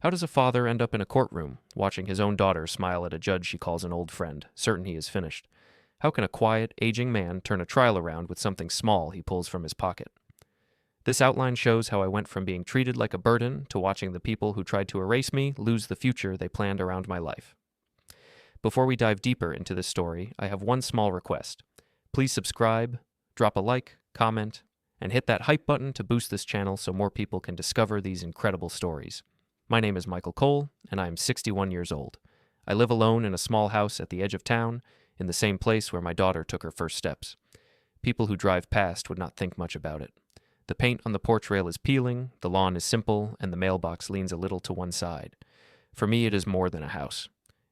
How does a father end up in a courtroom, watching his own daughter smile at a judge she calls an old friend, certain he is finished? How can a quiet, aging man turn a trial around with something small he pulls from his pocket? This outline shows how I went from being treated like a burden to watching the people who tried to erase me lose the future they planned around my life. Before we dive deeper into this story, I have one small request. Please subscribe, drop a like, comment, and hit that hype button to boost this channel so more people can discover these incredible stories. My name is Michael Cole, and I am 61 years old. I live alone in a small house at the edge of town, in the same place where my daughter took her first steps. People who drive past would not think much about it. The paint on the porch rail is peeling, the lawn is simple, and the mailbox leans a little to one side. For me, it is more than a house.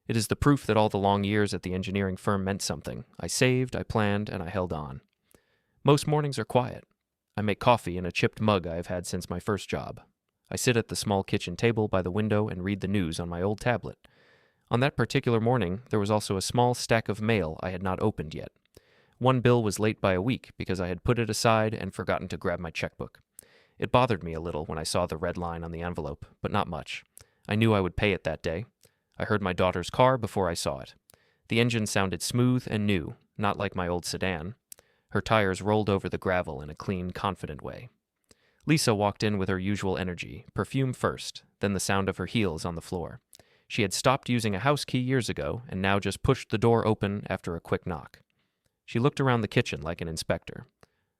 It is the proof that all the long years at the engineering firm meant something. I saved, I planned, and I held on. Most mornings are quiet. I make coffee in a chipped mug I have had since my first job. I sit at the small kitchen table by the window and read the news on my old tablet. On that particular morning, there was also a small stack of mail I had not opened yet. One bill was late by a week because I had put it aside and forgotten to grab my checkbook. It bothered me a little when I saw the red line on the envelope, but not much. I knew I would pay it that day. I heard my daughter's car before I saw it. The engine sounded smooth and new, not like my old sedan. Her tires rolled over the gravel in a clean, confident way. Lisa walked in with her usual energy, perfume first, then the sound of her heels on the floor. She had stopped using a house key years ago and now just pushed the door open after a quick knock. She looked around the kitchen like an inspector.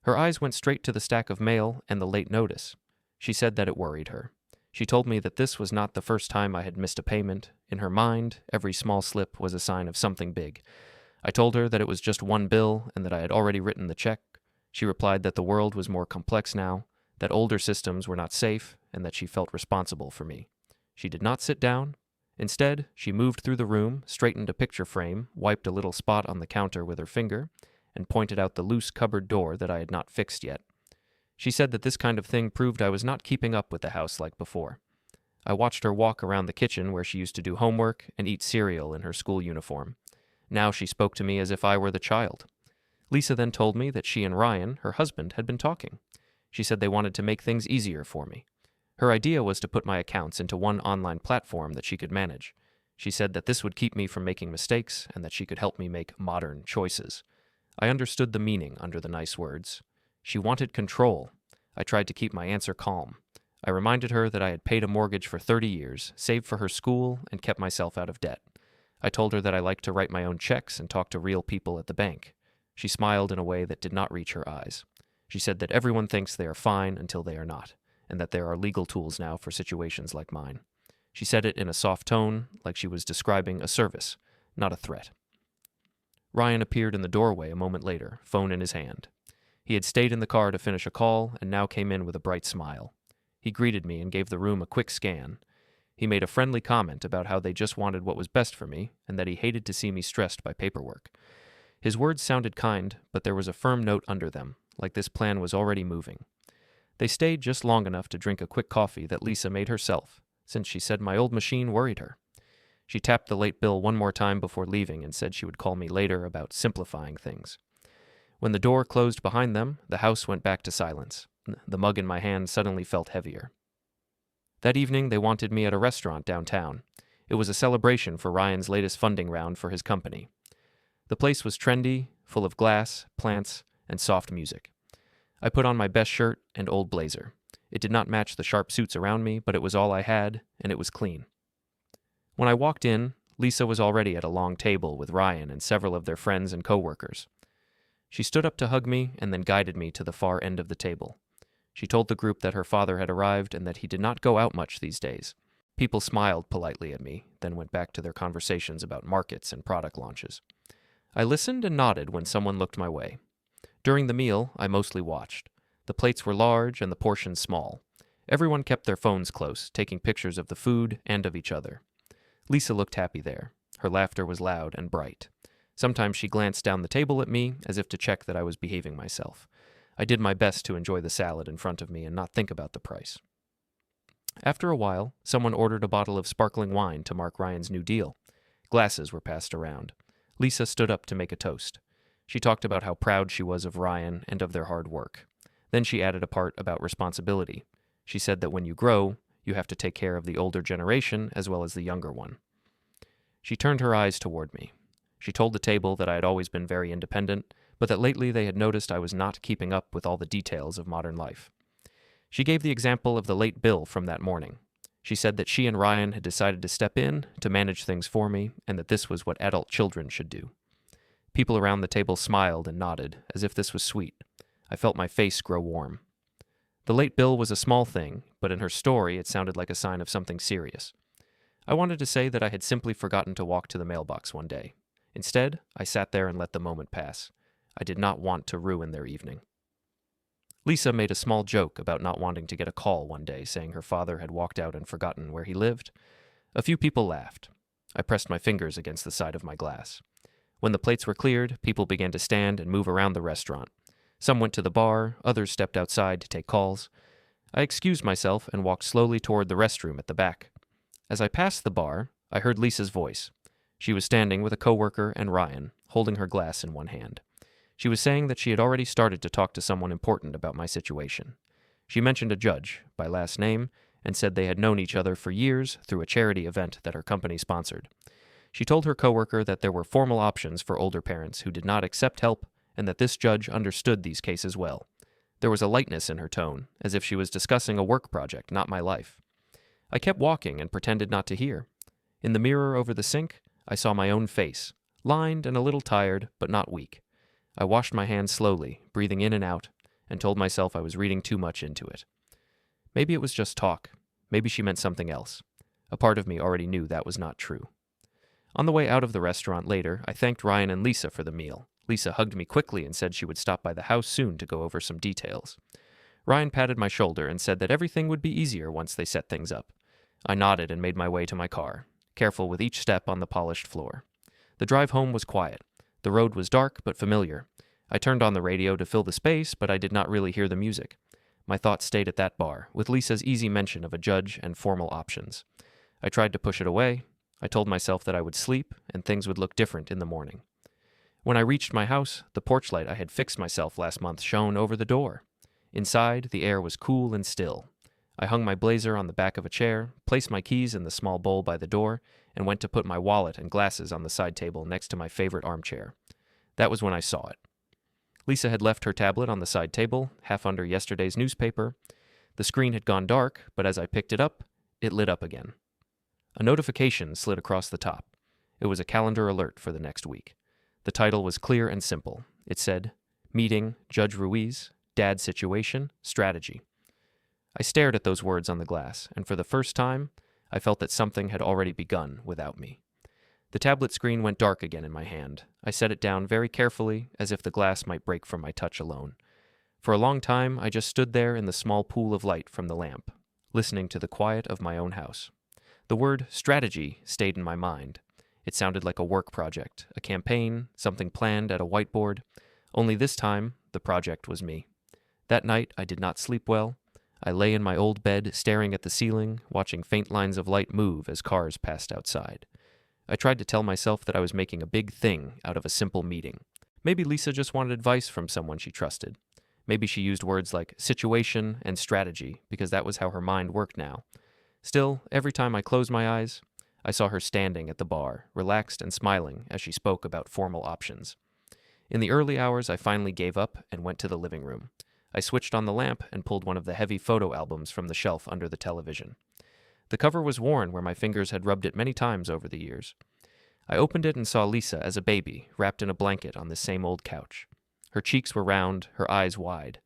Her eyes went straight to the stack of mail and the late notice. She said that it worried her. She told me that this was not the first time I had missed a payment. In her mind, every small slip was a sign of something big. I told her that it was just one bill and that I had already written the check. She replied that the world was more complex now, that older systems were not safe, and that she felt responsible for me. She did not sit down. Instead, she moved through the room, straightened a picture frame, wiped a little spot on the counter with her finger, and pointed out the loose cupboard door that I had not fixed yet. She said that this kind of thing proved I was not keeping up with the house like before. I watched her walk around the kitchen where she used to do homework and eat cereal in her school uniform. Now she spoke to me as if I were the child. Lisa then told me that she and Ryan, her husband, had been talking. She said they wanted to make things easier for me. Her idea was to put my accounts into one online platform that she could manage. She said that this would keep me from making mistakes and that she could help me make modern choices. I understood the meaning under the nice words. She wanted control. I tried to keep my answer calm. I reminded her that I had paid a mortgage for 30 years, saved for her school, and kept myself out of debt. I told her that I liked to write my own checks and talk to real people at the bank. She smiled in a way that did not reach her eyes. She said that everyone thinks they are fine until they are not, and that there are legal tools now for situations like mine. She said it in a soft tone, like she was describing a service, not a threat. Ryan appeared in the doorway a moment later, phone in his hand. He had stayed in the car to finish a call and now came in with a bright smile. He greeted me and gave the room a quick scan. He made a friendly comment about how they just wanted what was best for me and that he hated to see me stressed by paperwork. His words sounded kind, but there was a firm note under them, like this plan was already moving. They stayed just long enough to drink a quick coffee that Lisa made herself, since she said my old machine worried her. She tapped the late bill one more time before leaving and said she would call me later about simplifying things. When the door closed behind them, the house went back to silence. The mug in my hand suddenly felt heavier. That evening, they wanted me at a restaurant downtown. It was a celebration for Ryan's latest funding round for his company. The place was trendy, full of glass, plants, and soft music. I put on my best shirt and old blazer. It did not match the sharp suits around me, but it was all I had, and it was clean. When I walked in, Lisa was already at a long table with Ryan and several of their friends and coworkers. She stood up to hug me and then guided me to the far end of the table. She told the group that her father had arrived and that he did not go out much these days. People smiled politely at me, then went back to their conversations about markets and product launches. I listened and nodded when someone looked my way. During the meal, I mostly watched. The plates were large and the portions small. Everyone kept their phones close, taking pictures of the food and of each other. Lisa looked happy there. Her laughter was loud and bright. Sometimes she glanced down the table at me, as if to check that I was behaving myself. I did my best to enjoy the salad in front of me and not think about the price. After a while, someone ordered a bottle of sparkling wine to mark Ryan's new deal. Glasses were passed around. Lisa stood up to make a toast. She talked about how proud she was of Ryan and of their hard work. Then she added a part about responsibility. She said that when you grow, You have to take care of the older generation as well as the younger one. She turned her eyes toward me. She told the table that I had always been very independent, but that lately they had noticed I was not keeping up with all the details of modern life. She gave the example of the late bill from that morning. She said that she and Ryan had decided to step in to manage things for me, and that this was what adult children should do. People around the table smiled and nodded, as if this was sweet. I felt my face grow warm. The late bill was a small thing, but in her story it sounded like a sign of something serious. I wanted to say that I had simply forgotten to walk to the mailbox one day. Instead, I sat there and let the moment pass. I did not want to ruin their evening. Lisa made a small joke about not wanting to get a call one day saying her father had walked out and forgotten where he lived. A few people laughed. I pressed my fingers against the side of my glass. When the plates were cleared, people began to stand and move around the restaurant. Some went to the bar, others stepped outside to take calls. I excused myself and walked slowly toward the restroom at the back. As I passed the bar, I heard Lisa's voice. She was standing with a coworker and Ryan, holding her glass in one hand. She was saying that she had already started to talk to someone important about my situation. She mentioned a judge, by last name, and said they had known each other for years through a charity event that her company sponsored. She told her coworker that there were formal options for older parents who did not accept help and that this judge understood these cases well. There was a lightness in her tone, as if she was discussing a work project, not my life. I kept walking and pretended not to hear. In the mirror over the sink, I saw my own face, lined and a little tired, but not weak. I washed my hands slowly, breathing in and out, and told myself I was reading too much into it. Maybe it was just talk. Maybe she meant something else. A part of me already knew that was not true. On the way out of the restaurant later, I thanked Ryan and Lisa for the meal. Lisa hugged me quickly and said she would stop by the house soon to go over some details. Ryan patted my shoulder and said that everything would be easier once they set things up. I nodded and made my way to my car, careful with each step on the polished floor. The drive home was quiet. The road was dark but familiar. I turned on the radio to fill the space, but I did not really hear the music. My thoughts stayed at that bar, with Lisa's easy mention of a judge and formal options. I tried to push it away. I told myself that I would sleep and things would look different in the morning. When I reached my house, the porch light I had fixed myself last month shone over the door. Inside, the air was cool and still. I hung my blazer on the back of a chair, placed my keys in the small bowl by the door, and went to put my wallet and glasses on the side table next to my favorite armchair. That was when I saw it. Lisa had left her tablet on the side table, half under yesterday's newspaper. The screen had gone dark, but as I picked it up, it lit up again. A notification slid across the top. It was a calendar alert for the next week. The title was clear and simple. It said, Meeting Judge Ruiz, Dad Situation, Strategy. I stared at those words on the glass, and for the first time, I felt that something had already begun without me. The tablet screen went dark again in my hand. I set it down very carefully, as if the glass might break from my touch alone. For a long time, I just stood there in the small pool of light from the lamp, listening to the quiet of my own house. The word strategy stayed in my mind. It sounded like a work project, a campaign, something planned at a whiteboard. Only this time, the project was me. That night, I did not sleep well. I lay in my old bed, staring at the ceiling, watching faint lines of light move as cars passed outside. I tried to tell myself that I was making a big thing out of a simple meeting. Maybe Lisa just wanted advice from someone she trusted. Maybe she used words like situation and strategy because that was how her mind worked now. Still, every time I closed my eyes, I saw her standing at the bar, relaxed and smiling as she spoke about formal options. In the early hours, I finally gave up and went to the living room. I switched on the lamp and pulled one of the heavy photo albums from the shelf under the television. The cover was worn where my fingers had rubbed it many times over the years. I opened it and saw Lisa as a baby, wrapped in a blanket on this same old couch. Her cheeks were round, her eyes wide.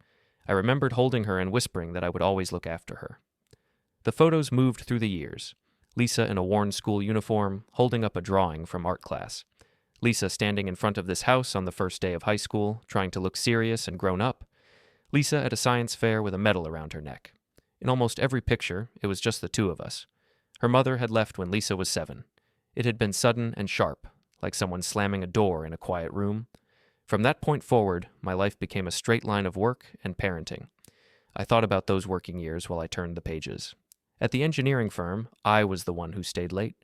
I remembered holding her and whispering that I would always look after her. The photos moved through the years. Lisa in a worn school uniform, holding up a drawing from art class. Lisa standing in front of this house on the first day of high school, trying to look serious and grown up. Lisa at a science fair with a medal around her neck. In almost every picture, it was just the two of us. Her mother had left when Lisa was 7. It had been sudden and sharp, like someone slamming a door in a quiet room. From that point forward, my life became a straight line of work and parenting. I thought about those working years while I turned the pages. At the engineering firm, I was the one who stayed late.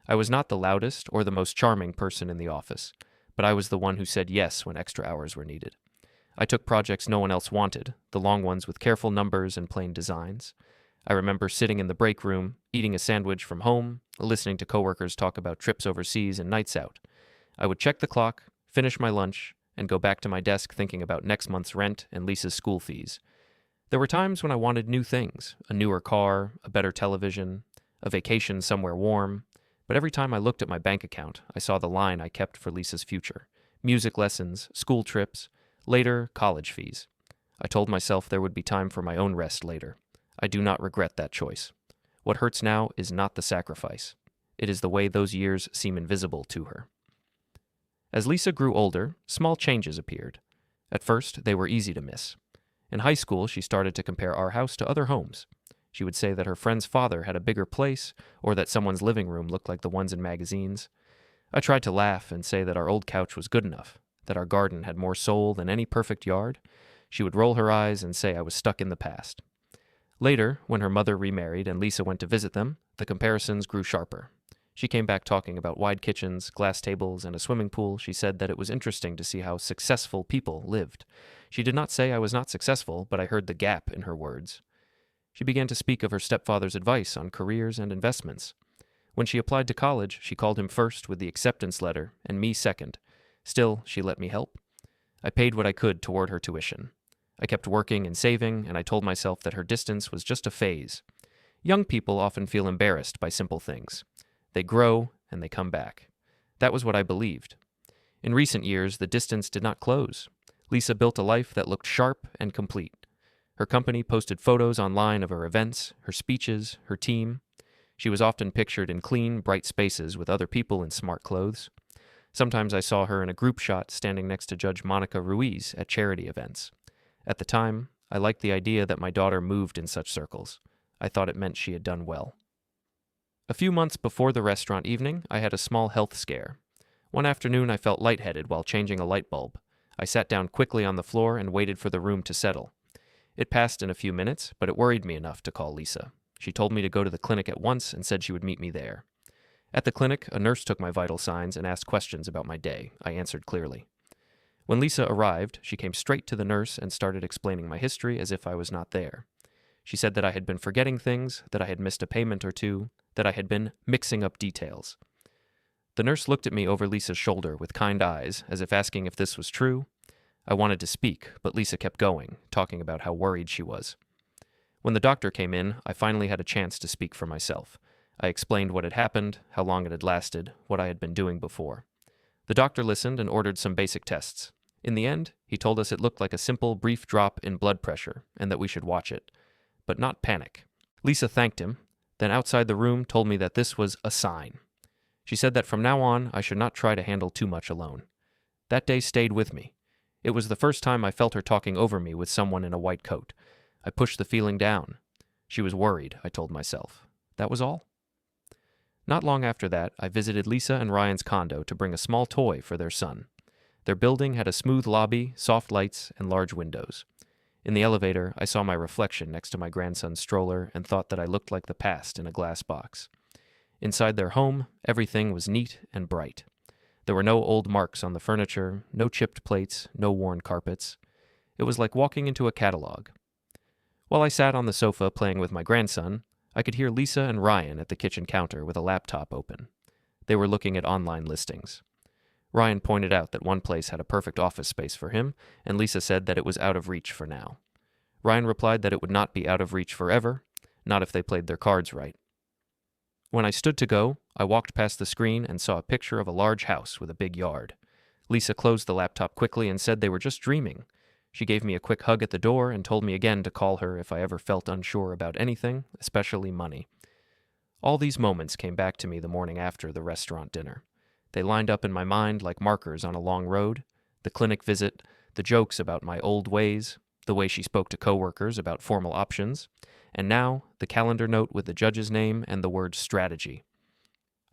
I was not the loudest or the most charming person in the office, but I was the one who said yes when extra hours were needed. I took projects no one else wanted, the long ones with careful numbers and plain designs. I remember sitting in the break room, eating a sandwich from home, listening to coworkers talk about trips overseas and nights out. I would check the clock, finish my lunch, and go back to my desk thinking about next month's rent and Lisa's school fees. There were times when I wanted new things, a newer car, a better television, a vacation somewhere warm, but every time I looked at my bank account, I saw the line I kept for Lisa's future: music lessons, school trips, later, college fees. I told myself there would be time for my own rest later. I do not regret that choice. What hurts now is not the sacrifice. It is the way those years seem invisible to her. As Lisa grew older, small changes appeared. At first, they were easy to miss. In high school, she started to compare our house to other homes. She would say that her friend's father had a bigger place, or that someone's living room looked like the ones in magazines. I tried to laugh and say that our old couch was good enough, that our garden had more soul than any perfect yard. She would roll her eyes and say I was stuck in the past. Later, when her mother remarried and Lisa went to visit them, the comparisons grew sharper. She came back talking about wide kitchens, glass tables, and a swimming pool. She said that it was interesting to see how successful people lived. She did not say I was not successful, but I heard the gap in her words. She began to speak of her stepfather's advice on careers and investments. When she applied to college, she called him first with the acceptance letter, and me second. Still, she let me help. I paid what I could toward her tuition. I kept working and saving, and I told myself that her distance was just a phase. Young people often feel embarrassed by simple things. They grow, and they come back. That was what I believed. In recent years, the distance did not close. Lisa built a life that looked sharp and complete. Her company posted photos online of her events, her speeches, her team. She was often pictured in clean, bright spaces with other people in smart clothes. Sometimes I saw her in a group shot standing next to Judge Monica Ruiz at charity events. At the time, I liked the idea that my daughter moved in such circles. I thought it meant she had done well. A few months before the restaurant evening, I had a small health scare. One afternoon, I felt lightheaded while changing a light bulb. I sat down quickly on the floor and waited for the room to settle. It passed in a few minutes, but it worried me enough to call Lisa. She told me to go to the clinic at once and said she would meet me there. At the clinic, a nurse took my vital signs and asked questions about my day. I answered clearly. When Lisa arrived, she came straight to the nurse and started explaining my history as if I was not there. She said that I had been forgetting things, that I had missed a payment or two, that I had been mixing up details. The nurse looked at me over Lisa's shoulder with kind eyes, as if asking if this was true. I wanted to speak, but Lisa kept going, talking about how worried she was. When the doctor came in, I finally had a chance to speak for myself. I explained what had happened, how long it had lasted, what I had been doing before. The doctor listened and ordered some basic tests. In the end, he told us it looked like a simple, brief drop in blood pressure, and that we should watch it. But not panic. Lisa thanked him, then outside the room told me that this was a sign. She said that from now on, I should not try to handle too much alone. That day stayed with me. It was the first time I felt her talking over me with someone in a white coat. I pushed the feeling down. She was worried, I told myself. That was all. Not long after that, I visited Lisa and Ryan's condo to bring a small toy for their son. Their building had a smooth lobby, soft lights, and large windows. In the elevator, I saw my reflection next to my grandson's stroller and thought that I looked like the past in a glass box. Inside their home, everything was neat and bright. There were no old marks on the furniture, no chipped plates, no worn carpets. It was like walking into a catalog. While I sat on the sofa playing with my grandson, I could hear Lisa and Ryan at the kitchen counter with a laptop open. They were looking at online listings. Ryan pointed out that one place had a perfect office space for him, and Lisa said that it was out of reach for now. Ryan replied that it would not be out of reach forever, not if they played their cards right. When I stood to go, I walked past the screen and saw a picture of a large house with a big yard. Lisa closed the laptop quickly and said they were just dreaming. She gave me a quick hug at the door and told me again to call her if I ever felt unsure about anything, especially money. All these moments came back to me the morning after the restaurant dinner. They lined up in my mind like markers on a long road: the clinic visit, the jokes about my old ways, the way she spoke to coworkers about formal options, and now the calendar note with the judge's name and the word strategy.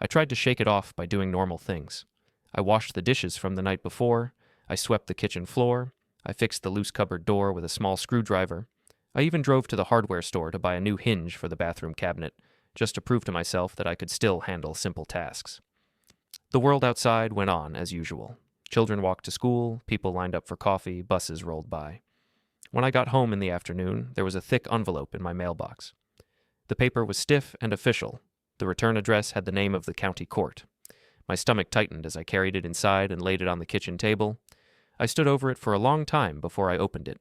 I tried to shake it off by doing normal things. I washed the dishes from the night before, I swept the kitchen floor, I fixed the loose cupboard door with a small screwdriver. I even drove to the hardware store to buy a new hinge for the bathroom cabinet, just to prove to myself that I could still handle simple tasks. The world outside went on as usual. Children walked to school, people lined up for coffee, buses rolled by. When I got home in the afternoon, there was a thick envelope in my mailbox. The paper was stiff and official. The return address had the name of the county court. My stomach tightened as I carried it inside and laid it on the kitchen table. I stood over it for a long time before I opened it.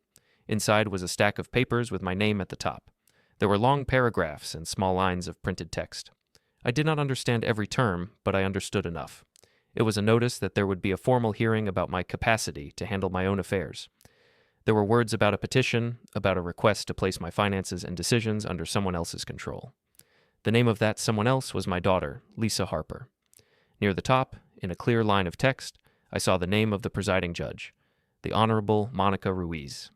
Inside was a stack of papers with my name at the top. There were long paragraphs and small lines of printed text. I did not understand every term, but I understood enough. It was a notice that there would be a formal hearing about my capacity to handle my own affairs. There were words about a petition, about a request to place my finances and decisions under someone else's control. The name of that someone else was my daughter, Lisa Harper. Near the top, in a clear line of text, I saw the name of the presiding judge, the Honorable Monica Ruiz.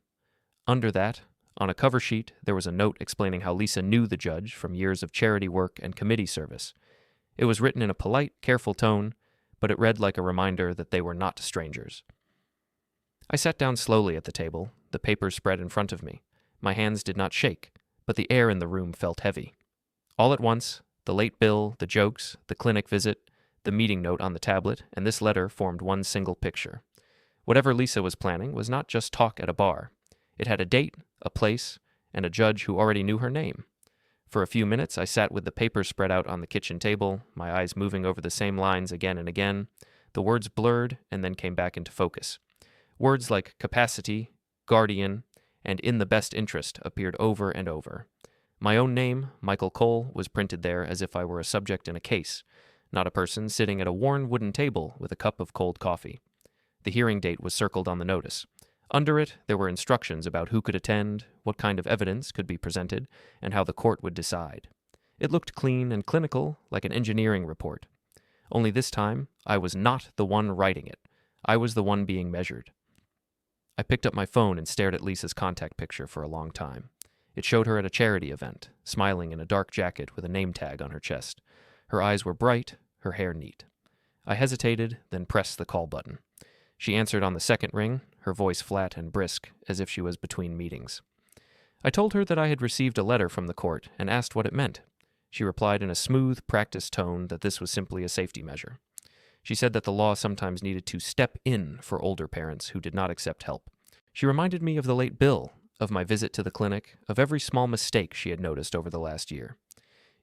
Under that, on a cover sheet, there was a note explaining how Lisa knew the judge from years of charity work and committee service. It was written in a polite, careful tone, but it read like a reminder that they were not strangers. I sat down slowly at the table, the papers spread in front of me. My hands did not shake, but the air in the room felt heavy. All at once, the late bill, the jokes, the clinic visit, the meeting note on the tablet, and this letter formed one single picture. Whatever Lisa was planning was not just talk at a bar. It had a date, a place, and a judge who already knew her name. For a few minutes, I sat with the papers spread out on the kitchen table, my eyes moving over the same lines again and again. The words blurred and then came back into focus. Words like capacity, guardian, and in the best interest appeared over and over. My own name, Michael Cole, was printed there as if I were a subject in a case, not a person sitting at a worn wooden table with a cup of cold coffee. The hearing date was circled on the notice. Under it, there were instructions about who could attend, what kind of evidence could be presented, and how the court would decide. It looked clean and clinical, like an engineering report. Only this time, I was not the one writing it. I was the one being measured. I picked up my phone and stared at Lisa's contact picture for a long time. It showed her at a charity event, smiling in a dark jacket with a name tag on her chest. Her eyes were bright, her hair neat. I hesitated, then pressed the call button. She answered on the second ring, her voice flat and brisk, as if she was between meetings. I told her that I had received a letter from the court and asked what it meant. She replied in a smooth, practiced tone that this was simply a safety measure. She said that the law sometimes needed to step in for older parents who did not accept help. She reminded me of the late Bill, of my visit to the clinic, of every small mistake she had noticed over the last year.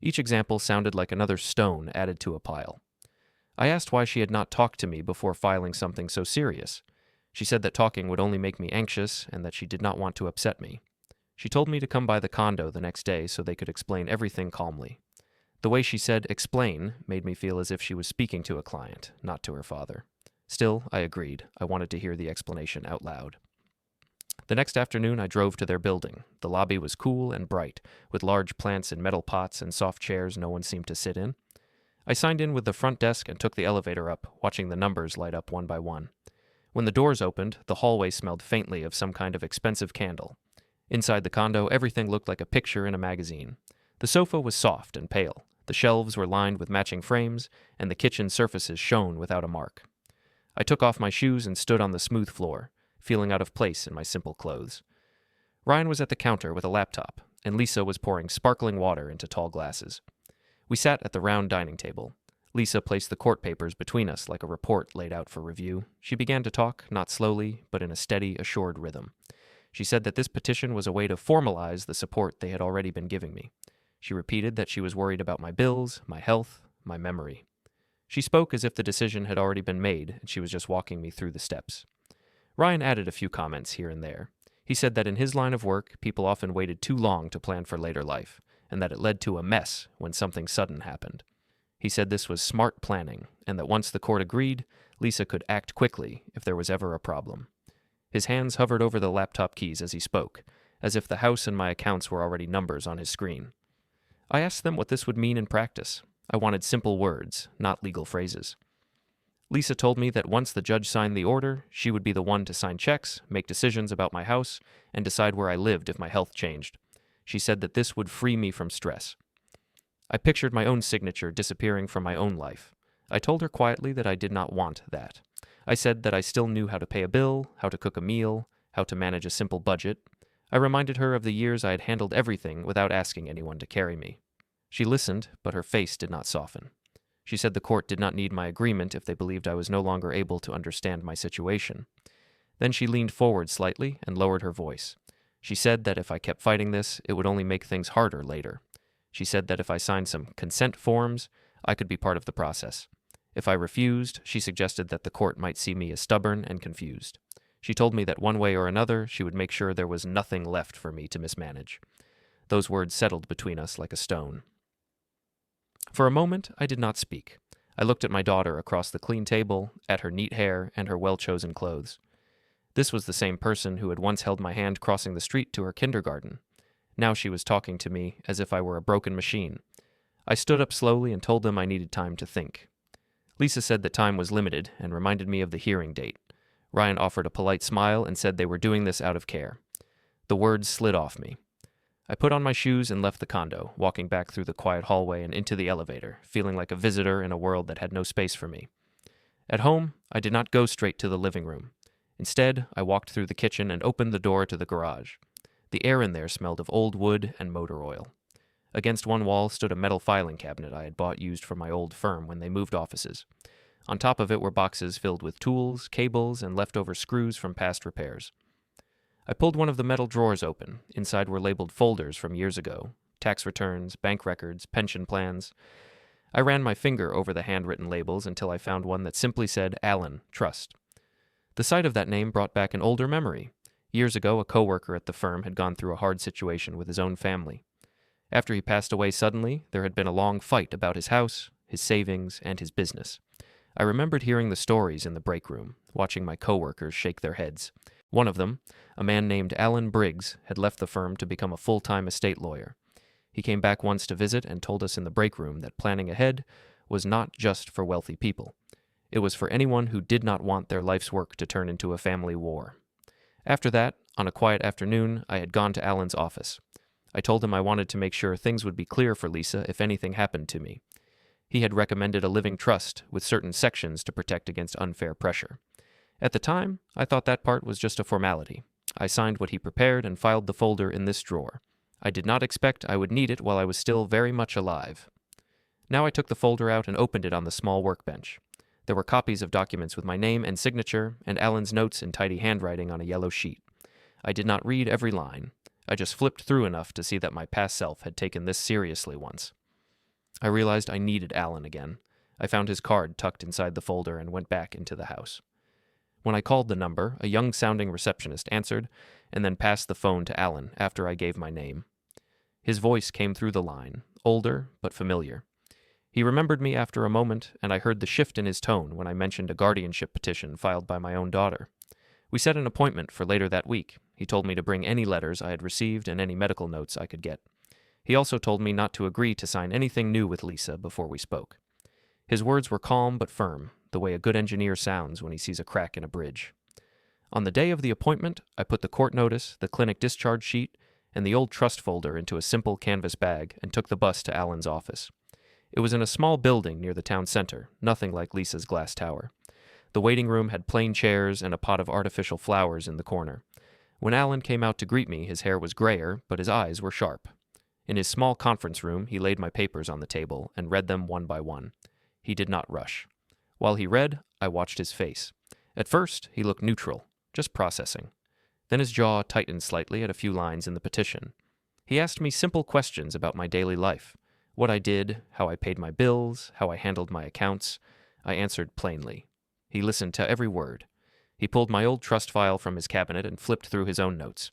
Each example sounded like another stone added to a pile. I asked why she had not talked to me before filing something so serious. She said that talking would only make me anxious and that she did not want to upset me. She told me to come by the condo the next day so they could explain everything calmly. The way she said explain made me feel as if she was speaking to a client, not to her father. Still, I agreed. I wanted to hear the explanation out loud. The next afternoon, I drove to their building. The lobby was cool and bright, with large plants in metal pots and soft chairs no one seemed to sit in. I signed in with the front desk and took the elevator up, watching the numbers light up one by one. When the doors opened, the hallway smelled faintly of some kind of expensive candle. Inside the condo, everything looked like a picture in a magazine. The sofa was soft and pale. The shelves were lined with matching frames, and the kitchen surfaces shone without a mark. I took off my shoes and stood on the smooth floor, feeling out of place in my simple clothes. Ryan was at the counter with a laptop, and Lisa was pouring sparkling water into tall glasses. We sat at the round dining table. Lisa placed the court papers between us like a report laid out for review. She began to talk, not slowly, but in a steady, assured rhythm. She said that this petition was a way to formalize the support they had already been giving me. She repeated that she was worried about my bills, my health, my memory. She spoke as if the decision had already been made, and she was just walking me through the steps. Ryan added a few comments here and there. He said that in his line of work, people often waited too long to plan for later life, and that it led to a mess when something sudden happened. He said this was smart planning, and that once the court agreed, Lisa could act quickly if there was ever a problem. His hands hovered over the laptop keys as he spoke, as if the house and my accounts were already numbers on his screen. I asked them what this would mean in practice. I wanted simple words, not legal phrases. Lisa told me that once the judge signed the order, she would be the one to sign checks, make decisions about my house, and decide where I lived if my health changed. She said that this would free me from stress. I pictured my own signature disappearing from my own life. I told her quietly that I did not want that. I said that I still knew how to pay a bill, how to cook a meal, how to manage a simple budget. I reminded her of the years I had handled everything without asking anyone to carry me. She listened, but her face did not soften. She said the court did not need my agreement if they believed I was no longer able to understand my situation. Then she leaned forward slightly and lowered her voice. She said that if I kept fighting this, it would only make things harder later. She said that if I signed some consent forms, I could be part of the process. If I refused, she suggested that the court might see me as stubborn and confused. She told me that one way or another, she would make sure there was nothing left for me to mismanage. Those words settled between us like a stone. For a moment, I did not speak. I looked at my daughter across the clean table, at her neat hair and her well-chosen clothes. This was the same person who had once held my hand crossing the street to her kindergarten. Now she was talking to me as if I were a broken machine. I stood up slowly and told them I needed time to think. Lisa said that time was limited and reminded me of the hearing date. Ryan offered a polite smile and said they were doing this out of care. The words slid off me. I put on my shoes and left the condo, walking back through the quiet hallway and into the elevator, feeling like a visitor in a world that had no space for me. At home, I did not go straight to the living room. Instead, I walked through the kitchen and opened the door to the garage. The air in there smelled of old wood and motor oil. Against one wall stood a metal filing cabinet I had bought used for my old firm when they moved offices. On top of it were boxes filled with tools, cables, and leftover screws from past repairs. I pulled one of the metal drawers open. Inside were labeled folders from years ago: tax returns, bank records, pension plans. I ran my finger over the handwritten labels until I found one that simply said Allen, Trust. The sight of that name brought back an older memory. Years ago, a coworker at the firm had gone through a hard situation with his own family. After he passed away suddenly, there had been a long fight about his house, his savings, and his business. I remembered hearing the stories in the break room, watching my coworkers shake their heads. One of them, a man named Alan Briggs, had left the firm to become a full-time estate lawyer. He came back once to visit and told us in the break room that planning ahead was not just for wealthy people. It was for anyone who did not want their life's work to turn into a family war. After that, on a quiet afternoon, I had gone to Alan's office. I told him I wanted to make sure things would be clear for Lisa if anything happened to me. He had recommended a living trust with certain sections to protect against unfair pressure. At the time, I thought that part was just a formality. I signed what he prepared and filed the folder in this drawer. I did not expect I would need it while I was still very much alive. Now I took the folder out and opened it on the small workbench. There were copies of documents with my name and signature, and Alan's notes in tidy handwriting on a yellow sheet. I did not read every line. I just flipped through enough to see that my past self had taken this seriously once. I realized I needed Alan again. I found his card tucked inside the folder and went back into the house. When I called the number, a young-sounding receptionist answered, and then passed the phone to Alan after I gave my name. His voice came through the line, older but familiar. He remembered me after a moment, and I heard the shift in his tone when I mentioned a guardianship petition filed by my own daughter. We set an appointment for later that week. He told me to bring any letters I had received and any medical notes I could get. He also told me not to agree to sign anything new with Lisa before we spoke. His words were calm but firm, the way a good engineer sounds when he sees a crack in a bridge. On the day of the appointment, I put the court notice, the clinic discharge sheet, and the old trust folder into a simple canvas bag and took the bus to Alan's office. It was in a small building near the town center, nothing like Lisa's glass tower. The waiting room had plain chairs and a pot of artificial flowers in the corner. When Alan came out to greet me, his hair was grayer, but his eyes were sharp. In his small conference room, he laid my papers on the table and read them one by one. He did not rush. While he read, I watched his face. At first, he looked neutral, just processing. Then his jaw tightened slightly at a few lines in the petition. He asked me simple questions about my daily life. What I did, how I paid my bills, how I handled my accounts. I answered plainly. He listened to every word. He pulled my old trust file from his cabinet and flipped through his own notes.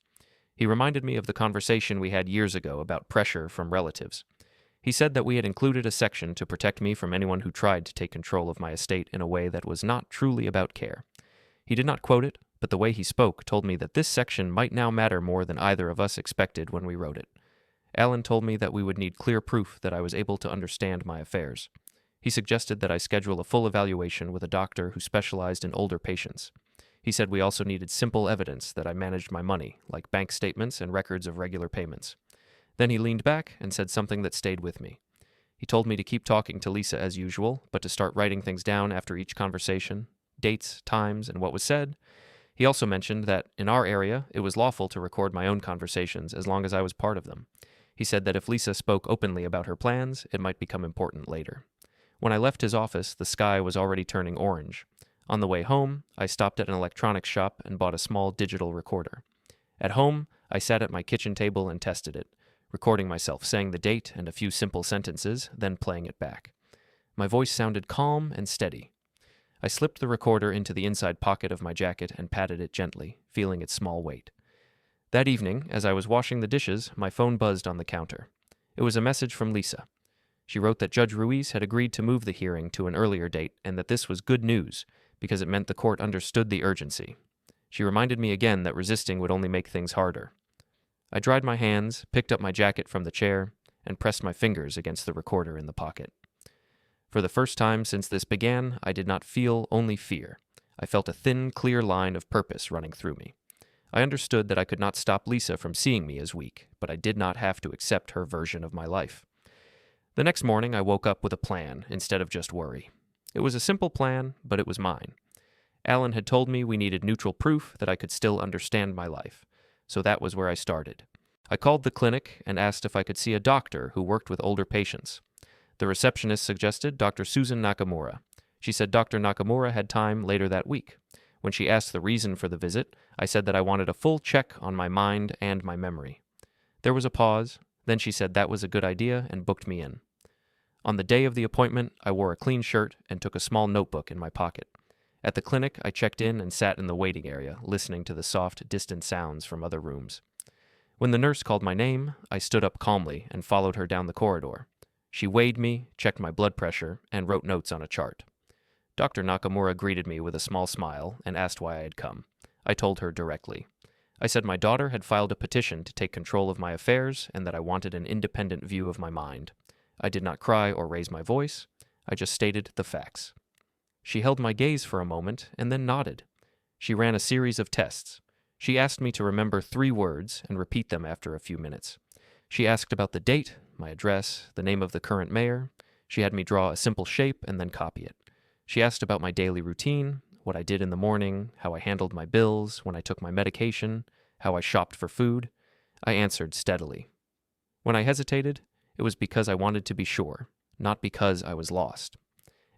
He reminded me of the conversation we had years ago about pressure from relatives. He said that we had included a section to protect me from anyone who tried to take control of my estate in a way that was not truly about care. He did not quote it, but the way he spoke told me that this section might now matter more than either of us expected when we wrote it. Alan told me that we would need clear proof that I was able to understand my affairs. He suggested that I schedule a full evaluation with a doctor who specialized in older patients. He said we also needed simple evidence that I managed my money, like bank statements and records of regular payments. Then he leaned back and said something that stayed with me. He told me to keep talking to Lisa as usual, but to start writing things down after each conversation, dates, times, and what was said. He also mentioned that, in our area, it was lawful to record my own conversations as long as I was part of them. He said that if Lisa spoke openly about her plans, it might become important later. When I left his office, the sky was already turning orange. On the way home, I stopped at an electronics shop and bought a small digital recorder. At home, I sat at my kitchen table and tested it, recording myself saying the date and a few simple sentences, then playing it back. My voice sounded calm and steady. I slipped the recorder into the inside pocket of my jacket and patted it gently, feeling its small weight. That evening, as I was washing the dishes, my phone buzzed on the counter. It was a message from Lisa. She wrote that Judge Ruiz had agreed to move the hearing to an earlier date and that this was good news because it meant the court understood the urgency. She reminded me again that resisting would only make things harder. I dried my hands, picked up my jacket from the chair, and pressed my fingers against the recorder in the pocket. For the first time since this began, I did not feel only fear. I felt a thin, clear line of purpose running through me. I understood that I could not stop Lisa from seeing me as weak, but I did not have to accept her version of my life. The next morning, I woke up with a plan instead of just worry. It was a simple plan, but it was mine. Alan had told me we needed neutral proof that I could still understand my life, so that was where I started. I called the clinic and asked if I could see a doctor who worked with older patients. The receptionist suggested Dr. Susan Nakamura. She said Dr. Nakamura had time later that week. When she asked the reason for the visit, I said that I wanted a full check on my mind and my memory. There was a pause, then she said that was a good idea and booked me in. On the day of the appointment, I wore a clean shirt and took a small notebook in my pocket. At the clinic, I checked in and sat in the waiting area, listening to the soft, distant sounds from other rooms. When the nurse called my name, I stood up calmly and followed her down the corridor. She weighed me, checked my blood pressure, and wrote notes on a chart. Dr. Nakamura greeted me with a small smile and asked why I had come. I told her directly. I said my daughter had filed a petition to take control of my affairs and that I wanted an independent view of my mind. I did not cry or raise my voice. I just stated the facts. She held my gaze for a moment and then nodded. She ran a series of tests. She asked me to remember 3 words and repeat them after a few minutes. She asked about the date, my address, the name of the current mayor. She had me draw a simple shape and then copy it. She asked about my daily routine, what I did in the morning, how I handled my bills, when I took my medication, how I shopped for food. I answered steadily. When I hesitated, it was because I wanted to be sure, not because I was lost.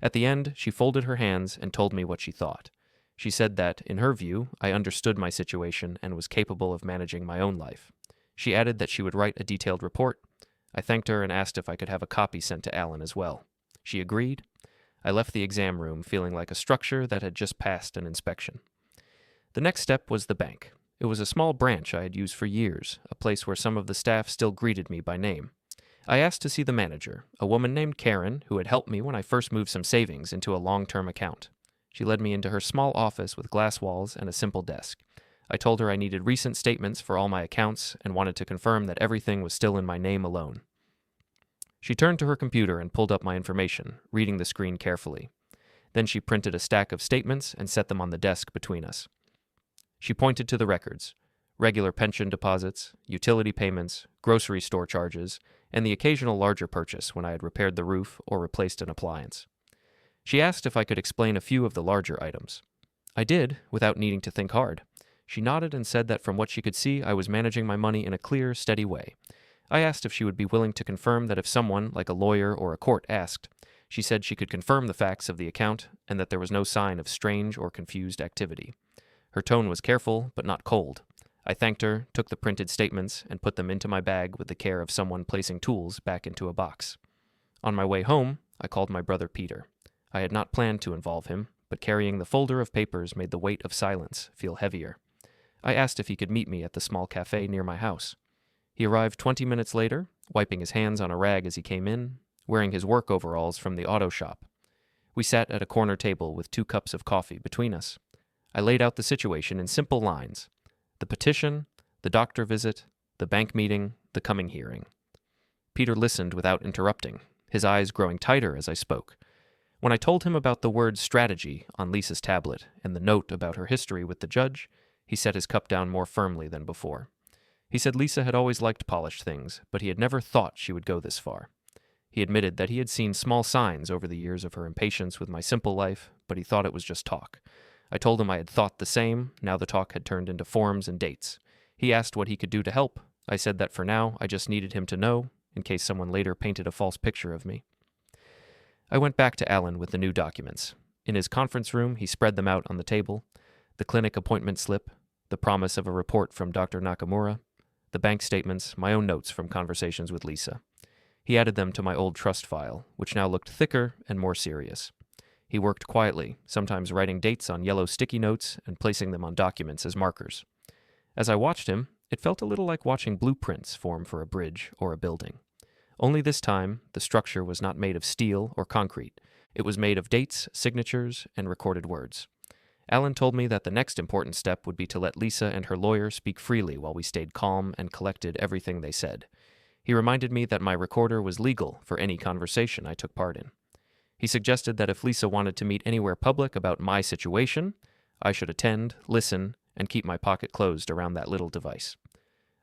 At the end, she folded her hands and told me what she thought. She said that, in her view, I understood my situation and was capable of managing my own life. She added that she would write a detailed report. I thanked her and asked if I could have a copy sent to Alan as well. She agreed. I left the exam room feeling like a structure that had just passed an inspection. The next step was the bank. It was a small branch I had used for years, a place where some of the staff still greeted me by name. I asked to see the manager, a woman named Karen, who had helped me when I first moved some savings into a long-term account. She led me into her small office with glass walls and a simple desk. I told her I needed recent statements for all my accounts and wanted to confirm that everything was still in my name alone. She turned to her computer and pulled up my information, reading the screen carefully. Then she printed a stack of statements and set them on the desk between us. She pointed to the records: regular pension deposits, utility payments, grocery store charges, and the occasional larger purchase when I had repaired the roof or replaced an appliance. She asked if I could explain a few of the larger items. I did, without needing to think hard. She nodded and said that from what she could see, I was managing my money in a clear, steady way. I asked if she would be willing to confirm that if someone, like a lawyer or a court, asked. She said she could confirm the facts of the account and that there was no sign of strange or confused activity. Her tone was careful, but not cold. I thanked her, took the printed statements, and put them into my bag with the care of someone placing tools back into a box. On my way home, I called my brother Peter. I had not planned to involve him, but carrying the folder of papers made the weight of silence feel heavier. I asked if he could meet me at the small cafe near my house. He arrived 20 minutes later, wiping his hands on a rag as he came in, wearing his work overalls from the auto shop. We sat at a corner table with 2 cups of coffee between us. I laid out the situation in simple lines: the petition, the doctor visit, the bank meeting, the coming hearing. Peter listened without interrupting, his eyes growing tighter as I spoke. When I told him about the word strategy on Lisa's tablet and the note about her history with the judge, he set his cup down more firmly than before. He said Lisa had always liked polished things, but he had never thought she would go this far. He admitted that he had seen small signs over the years of her impatience with my simple life, but he thought it was just talk. I told him I had thought the same. Now the talk had turned into forms and dates. He asked what he could do to help. I said that for now I just needed him to know, in case someone later painted a false picture of me. I went back to Alan with the new documents. In his conference room, he spread them out on the table: the clinic appointment slip, the promise of a report from Dr. Nakamura, the bank statements, my own notes from conversations with Lisa. He added them to my old trust file, which now looked thicker and more serious. He worked quietly, sometimes writing dates on yellow sticky notes and placing them on documents as markers. As I watched him, it felt a little like watching blueprints form for a bridge or a building. Only this time, the structure was not made of steel or concrete. It was made of dates, signatures, and recorded words. Alan told me that the next important step would be to let Lisa and her lawyer speak freely while we stayed calm and collected everything they said. He reminded me that my recorder was legal for any conversation I took part in. He suggested that if Lisa wanted to meet anywhere public about my situation, I should attend, listen, and keep my pocket closed around that little device.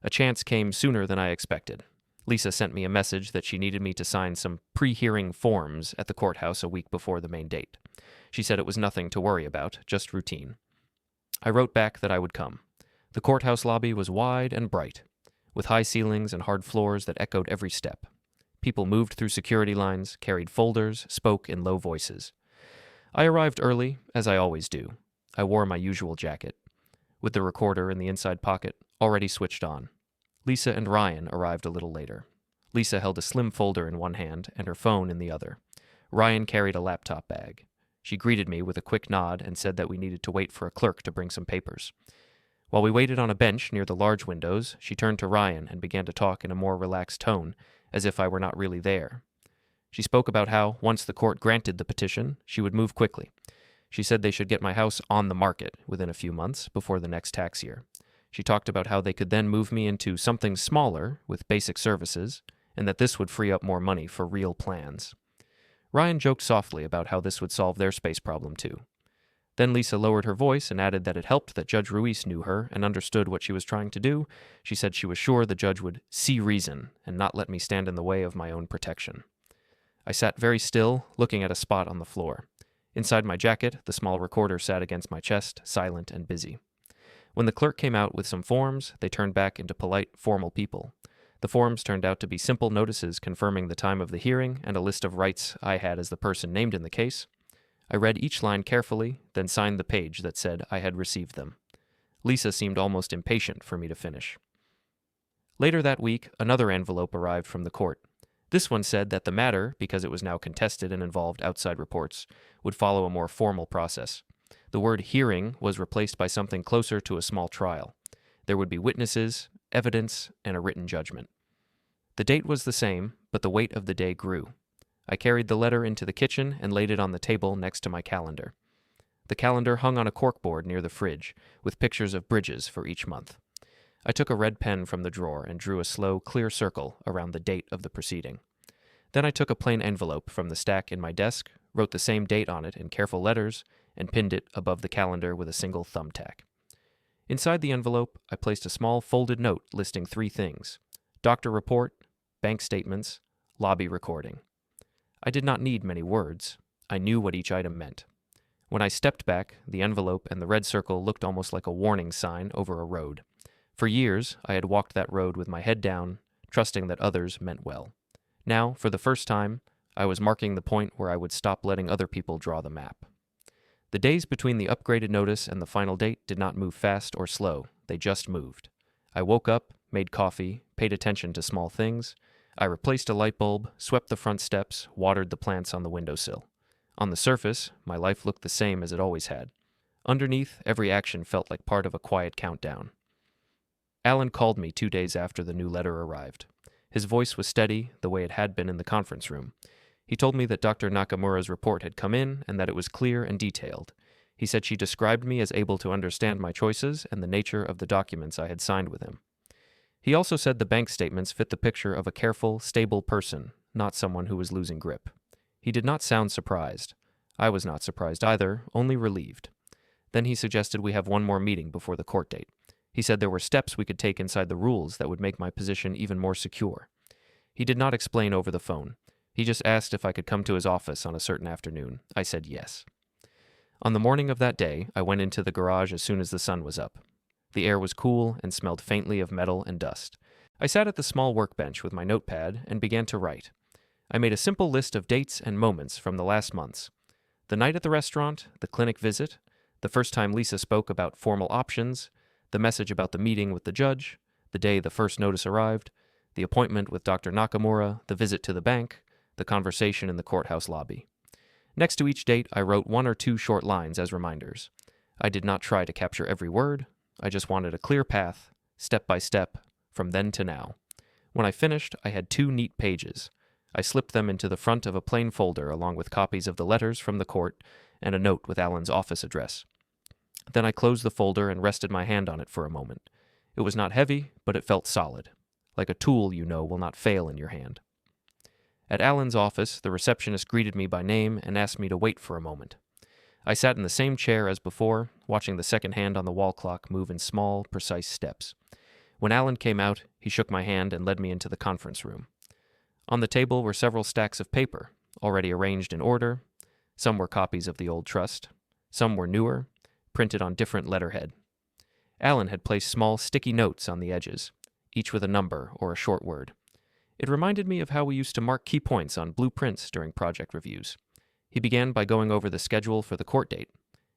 A chance came sooner than I expected. Lisa sent me a message that she needed me to sign some pre-hearing forms at the courthouse a week before the main date. She said it was nothing to worry about, just routine. I wrote back that I would come. The courthouse lobby was wide and bright, with high ceilings and hard floors that echoed every step. People moved through security lines, carried folders, spoke in low voices. I arrived early, as I always do. I wore my usual jacket, with the recorder in the inside pocket already switched on. Lisa and Ryan arrived a little later. Lisa held a slim folder in one hand and her phone in the other. Ryan carried a laptop bag. She greeted me with a quick nod and said that we needed to wait for a clerk to bring some papers. While we waited on a bench near the large windows, she turned to Ryan and began to talk in a more relaxed tone, as if I were not really there. She spoke about how, once the court granted the petition, she would move quickly. She said they should get my house on the market within a few months before the next tax year. She talked about how they could then move me into something smaller with basic services, and that this would free up more money for real plans. Ryan joked softly about how this would solve their space problem too. Then Lisa lowered her voice and added that it helped that Judge Ruiz knew her and understood what she was trying to do. She said she was sure the judge would see reason and not let me stand in the way of my own protection. I sat very still, looking at a spot on the floor. Inside my jacket, the small recorder sat against my chest, silent and busy. When the clerk came out with some forms, they turned back into polite, formal people. The forms turned out to be simple notices confirming the time of the hearing and a list of rights I had as the person named in the case. I read each line carefully, then signed the page that said I had received them. Lisa seemed almost impatient for me to finish. Later that week, another envelope arrived from the court. This one said that the matter, because it was now contested and involved outside reports, would follow a more formal process. The word hearing was replaced by something closer to a small trial. There would be witnesses, evidence, and a written judgment. The date was the same, but the weight of the day grew. I carried the letter into the kitchen and laid it on the table next to my calendar. The calendar hung on a corkboard near the fridge, with pictures of bridges for each month. I took a red pen from the drawer and drew a slow, clear circle around the date of the proceeding. Then I took a plain envelope from the stack in my desk, wrote the same date on it in careful letters, and pinned it above the calendar with a single thumbtack. Inside the envelope, I placed a small folded note listing 3 things: doctor report, bank statements, lobby recording. I did not need many words. I knew what each item meant. When I stepped back, the envelope and the red circle looked almost like a warning sign over a road. For years, I had walked that road with my head down, trusting that others meant well. Now, for the first time, I was marking the point where I would stop letting other people draw the map. The days between the upgraded notice and the final date did not move fast or slow. They just moved. I woke up, made coffee, paid attention to small things. I replaced a light bulb, swept the front steps, watered the plants on the windowsill. On the surface, my life looked the same as it always had. Underneath, every action felt like part of a quiet countdown. Alan called me 2 days after the new letter arrived. His voice was steady, the way it had been in the conference room. He told me that Dr. Nakamura's report had come in and that it was clear and detailed. He said she described me as able to understand my choices and the nature of the documents I had signed with him. He also said the bank statements fit the picture of a careful, stable person, not someone who was losing grip. He did not sound surprised. I was not surprised either, only relieved. Then he suggested we have one more meeting before the court date. He said there were steps we could take inside the rules that would make my position even more secure. He did not explain over the phone. He just asked if I could come to his office on a certain afternoon. I said yes. On the morning of that day, I went into the garage as soon as the sun was up. The air was cool and smelled faintly of metal and dust. I sat at the small workbench with my notepad and began to write. I made a simple list of dates and moments from the last months. The night at the restaurant, the clinic visit, the first time Lisa spoke about formal options, the message about the meeting with the judge, the day the first notice arrived, the appointment with Dr. Nakamura, the visit to the bank, the conversation in the courthouse lobby. Next to each date, I wrote 1 or 2 short lines as reminders. I did not try to capture every word. I just wanted a clear path, step by step, from then to now. When I finished, I had 2 neat pages. I slipped them into the front of a plain folder along with copies of the letters from the court and a note with Alan's office address. Then I closed the folder and rested my hand on it for a moment. It was not heavy, but it felt solid, like a tool you know will not fail in your hand. At Alan's office, the receptionist greeted me by name and asked me to wait for a moment. I sat in the same chair as before, watching the second hand on the wall clock move in small, precise steps. When Alan came out, he shook my hand and led me into the conference room. On the table were several stacks of paper, already arranged in order. Some were copies of the old trust. Some were newer, printed on different letterhead. Alan had placed small sticky notes on the edges, each with a number or a short word. It reminded me of how we used to mark key points on blueprints during project reviews. He began by going over the schedule for the court date.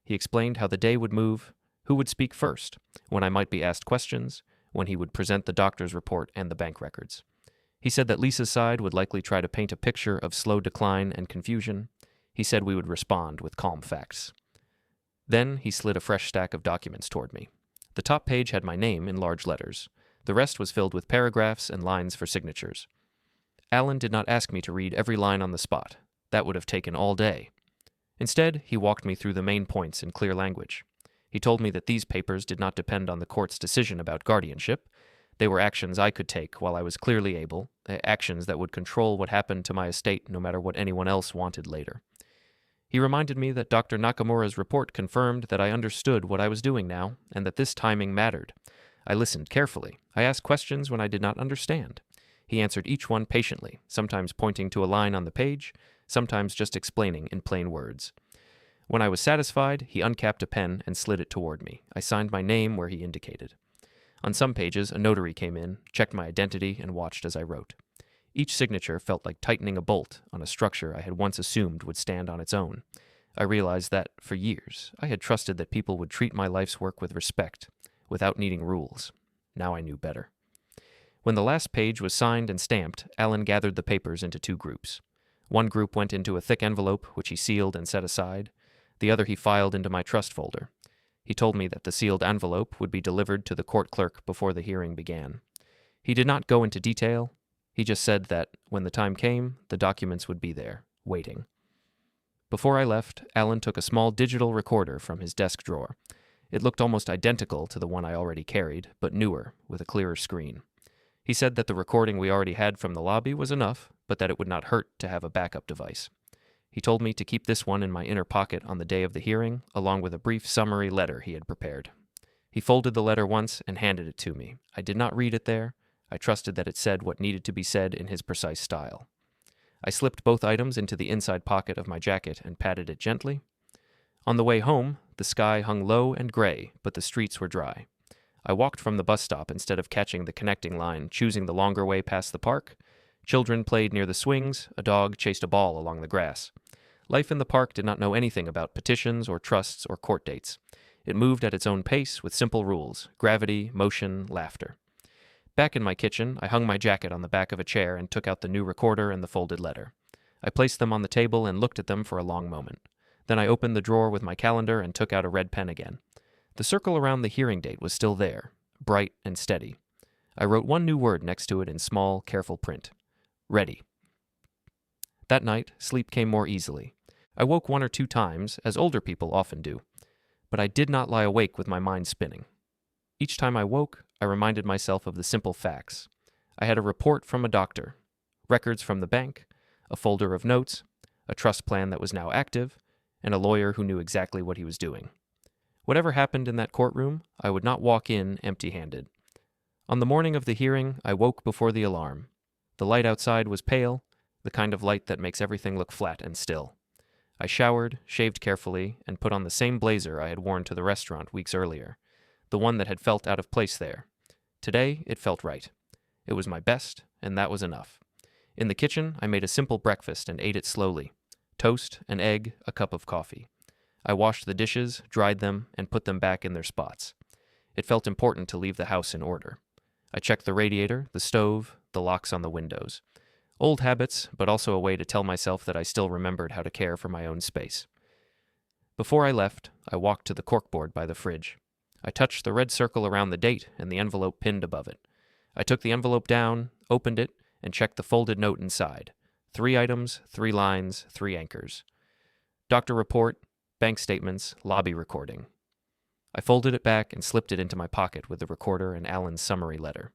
He explained how the day would move, who would speak first, when I might be asked questions, when he would present the doctor's report and the bank records. He said that Lisa's side would likely try to paint a picture of slow decline and confusion. He said we would respond with calm facts. Then he slid a fresh stack of documents toward me. The top page had my name in large letters. The rest was filled with paragraphs and lines for signatures. Alan did not ask me to read every line on the spot. That would have taken all day. Instead, he walked me through the main points in clear language. He told me that these papers did not depend on the court's decision about guardianship. They were actions I could take while I was clearly able, actions that would control what happened to my estate no matter what anyone else wanted later. He reminded me that Dr. Nakamura's report confirmed that I understood what I was doing now, and that this timing mattered. I listened carefully. I asked questions when I did not understand. He answered each one patiently, sometimes pointing to a line on the page, sometimes just explaining in plain words. When I was satisfied, he uncapped a pen and slid it toward me. I signed my name where he indicated. On some pages, a notary came in, checked my identity, and watched as I wrote. Each signature felt like tightening a bolt on a structure I had once assumed would stand on its own. I realized that, for years, I had trusted that people would treat my life's work with respect, without needing rules. Now I knew better. When the last page was signed and stamped, Alan gathered the papers into 2 groups. One group went into a thick envelope, which he sealed and set aside. The other he filed into my trust folder. He told me that the sealed envelope would be delivered to the court clerk before the hearing began. He did not go into detail. He just said that, when the time came, the documents would be there, waiting. Before I left, Alan took a small digital recorder from his desk drawer. It looked almost identical to the one I already carried, but newer, with a clearer screen. He said that the recording we already had from the lobby was enough, but that it would not hurt to have a backup device. He told me to keep this one in my inner pocket on the day of the hearing, along with a brief summary letter he had prepared. He folded the letter once and handed it to me. I did not read it there. I trusted that it said what needed to be said in his precise style. I slipped both items into the inside pocket of my jacket and patted it gently. On the way home, the sky hung low and gray, but the streets were dry. I walked from the bus stop instead of catching the connecting line, choosing the longer way past the park. Children played near the swings. A dog chased a ball along the grass. Life in the park did not know anything about petitions or trusts or court dates. It moved at its own pace with simple rules: gravity, motion, laughter. Back in my kitchen, I hung my jacket on the back of a chair and took out the new recorder and the folded letter. I placed them on the table and looked at them for a long moment. Then I opened the drawer with my calendar and took out a red pen again. The circle around the hearing date was still there, bright and steady. I wrote one new word next to it in small, careful print. Ready. That night, sleep came more easily. I woke 1 or 2 times, as older people often do. But I did not lie awake with my mind spinning. Each time I woke, I reminded myself of the simple facts. I had a report from a doctor, records from the bank, a folder of notes, a trust plan that was now active, and a lawyer who knew exactly what he was doing. Whatever happened in that courtroom, I would not walk in empty-handed. On the morning of the hearing, I woke before the alarm. The light outside was pale, the kind of light that makes everything look flat and still. I showered, shaved carefully, and put on the same blazer I had worn to the restaurant weeks earlier, the one that had felt out of place there. Today, it felt right. It was my best, and that was enough. In the kitchen, I made a simple breakfast and ate it slowly. Toast, an egg, a cup of coffee. I washed the dishes, dried them, and put them back in their spots. It felt important to leave the house in order. I checked the radiator, the stove, the locks on the windows. Old habits, but also a way to tell myself that I still remembered how to care for my own space. Before I left, I walked to the corkboard by the fridge. I touched the red circle around the date and the envelope pinned above it. I took the envelope down, opened it, and checked the folded note inside. 3 items, 3 lines, 3 anchors. Doctor report, bank statements, lobby recording. I folded it back and slipped it into my pocket with the recorder and Alan's summary letter.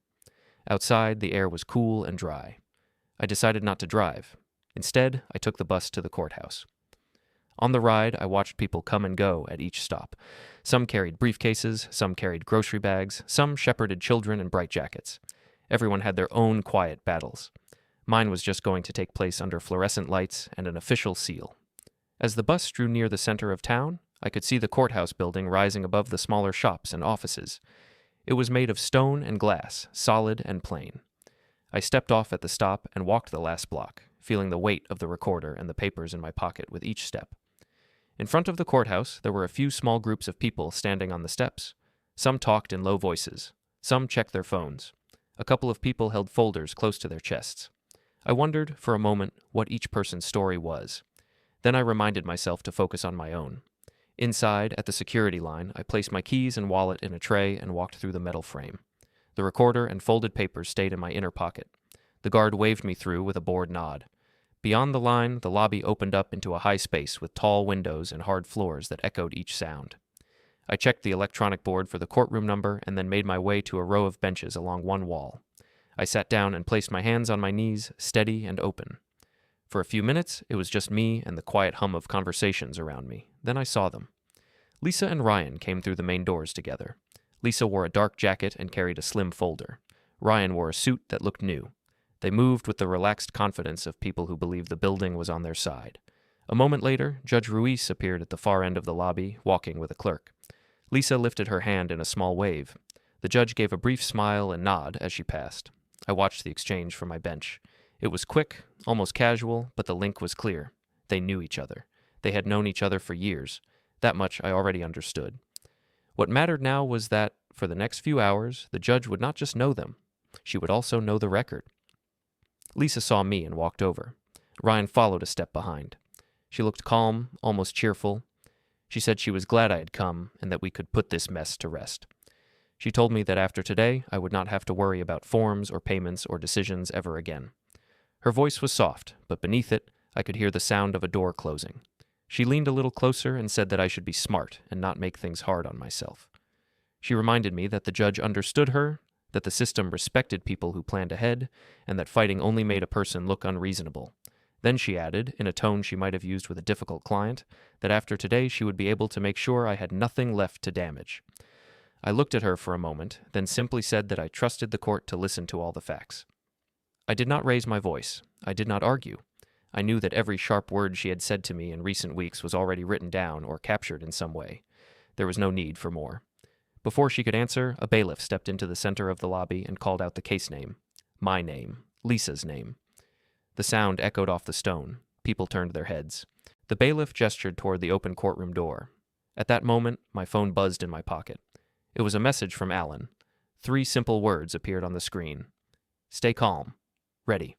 Outside, the air was cool and dry. I decided not to drive. Instead, I took the bus to the courthouse. On the ride, I watched people come and go at each stop. Some carried briefcases, some carried grocery bags, some shepherded children in bright jackets. Everyone had their own quiet battles. Mine was just going to take place under fluorescent lights and an official seal. As the bus drew near the center of town, I could see the courthouse building rising above the smaller shops and offices. It was made of stone and glass, solid and plain. I stepped off at the stop and walked the last block, feeling the weight of the recorder and the papers in my pocket with each step. In front of the courthouse, there were a few small groups of people standing on the steps. Some talked in low voices. Some checked their phones. A couple of people held folders close to their chests. I wondered, for a moment, what each person's story was. Then I reminded myself to focus on my own. Inside, at the security line, I placed my keys and wallet in a tray and walked through the metal frame. The recorder and folded papers stayed in my inner pocket. The guard waved me through with a bored nod. Beyond the line, the lobby opened up into a high space with tall windows and hard floors that echoed each sound. I checked the electronic board for the courtroom number and then made my way to a row of benches along one wall. I sat down and placed my hands on my knees, steady and open. For a few minutes, it was just me and the quiet hum of conversations around me. Then I saw them. Lisa and Ryan came through the main doors together. Lisa wore a dark jacket and carried a slim folder. Ryan wore a suit that looked new. They moved with the relaxed confidence of people who believed the building was on their side. A moment later, Judge Ruiz appeared at the far end of the lobby, walking with a clerk. Lisa lifted her hand in a small wave. The judge gave a brief smile and nod as she passed. I watched the exchange from my bench. It was quick, almost casual, but the link was clear. They knew each other. They had known each other for years. That much I already understood. What mattered now was that, for the next few hours, the judge would not just know them. She would also know the record. Lisa saw me and walked over. Ryan followed a step behind. She looked calm, almost cheerful. She said she was glad I had come and that we could put this mess to rest. She told me that after today, I would not have to worry about forms or payments or decisions ever again. Her voice was soft, but beneath it, I could hear the sound of a door closing. She leaned a little closer and said that I should be smart and not make things hard on myself. She reminded me that the judge understood her, that the system respected people who planned ahead, and that fighting only made a person look unreasonable. Then she added, in a tone she might have used with a difficult client, that after today she would be able to make sure I had nothing left to damage. I looked at her for a moment, then simply said that I trusted the court to listen to all the facts. I did not raise my voice. I did not argue. I knew that every sharp word she had said to me in recent weeks was already written down or captured in some way. There was no need for more. Before she could answer, a bailiff stepped into the center of the lobby and called out the case name. My name. Lisa's name. The sound echoed off the stone. People turned their heads. The bailiff gestured toward the open courtroom door. At that moment, my phone buzzed in my pocket. It was a message from Alan. 3 simple words appeared on the screen. Stay calm. Ready.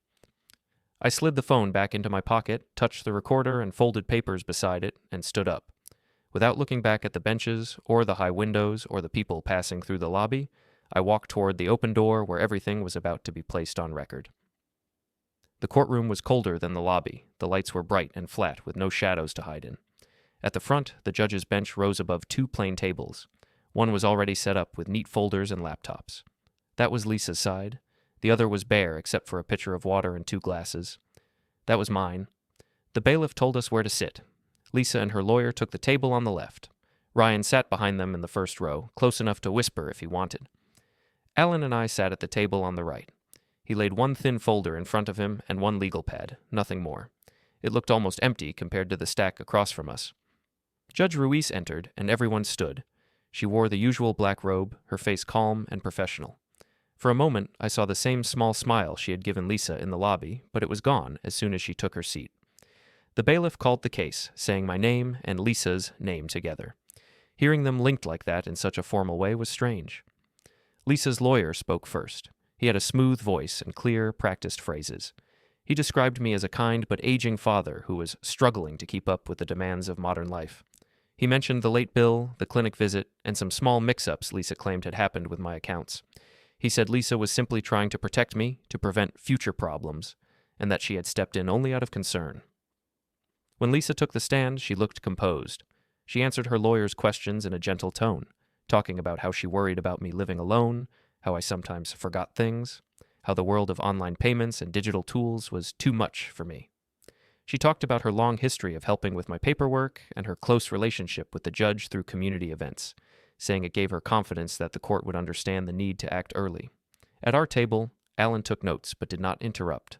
I slid the phone back into my pocket, touched the recorder and folded papers beside it, and stood up. Without looking back at the benches, or the high windows, or the people passing through the lobby, I walked toward the open door where everything was about to be placed on record. The courtroom was colder than the lobby. The lights were bright and flat, with no shadows to hide in. At the front, the judge's bench rose above 2 plain tables. One was already set up with neat folders and laptops. That was Lisa's side. The other was bare except for a pitcher of water and 2 glasses. That was mine. The bailiff told us where to sit. Lisa and her lawyer took the table on the left. Ryan sat behind them in the first row, close enough to whisper if he wanted. Alan and I sat at the table on the right. He laid 1 thin folder in front of him and 1 legal pad, nothing more. It looked almost empty compared to the stack across from us. Judge Ruiz entered, and everyone stood. She wore the usual black robe, her face calm and professional. For a moment, I saw the same small smile she had given Lisa in the lobby, but it was gone as soon as she took her seat. The bailiff called the case, saying my name and Lisa's name together. Hearing them linked like that in such a formal way was strange. Lisa's lawyer spoke first. He had a smooth voice and clear, practiced phrases. He described me as a kind but aging father who was struggling to keep up with the demands of modern life. He mentioned the late bill, the clinic visit, and some small mix-ups Lisa claimed had happened with my accounts. He said Lisa was simply trying to protect me, to prevent future problems, and that she had stepped in only out of concern. When Lisa took the stand, she looked composed. She answered her lawyer's questions in a gentle tone, talking about how she worried about me living alone, how I sometimes forgot things, how the world of online payments and digital tools was too much for me. She talked about her long history of helping with my paperwork and her close relationship with the judge through community events, saying it gave her confidence that the court would understand the need to act early. At our table, Alan took notes but did not interrupt.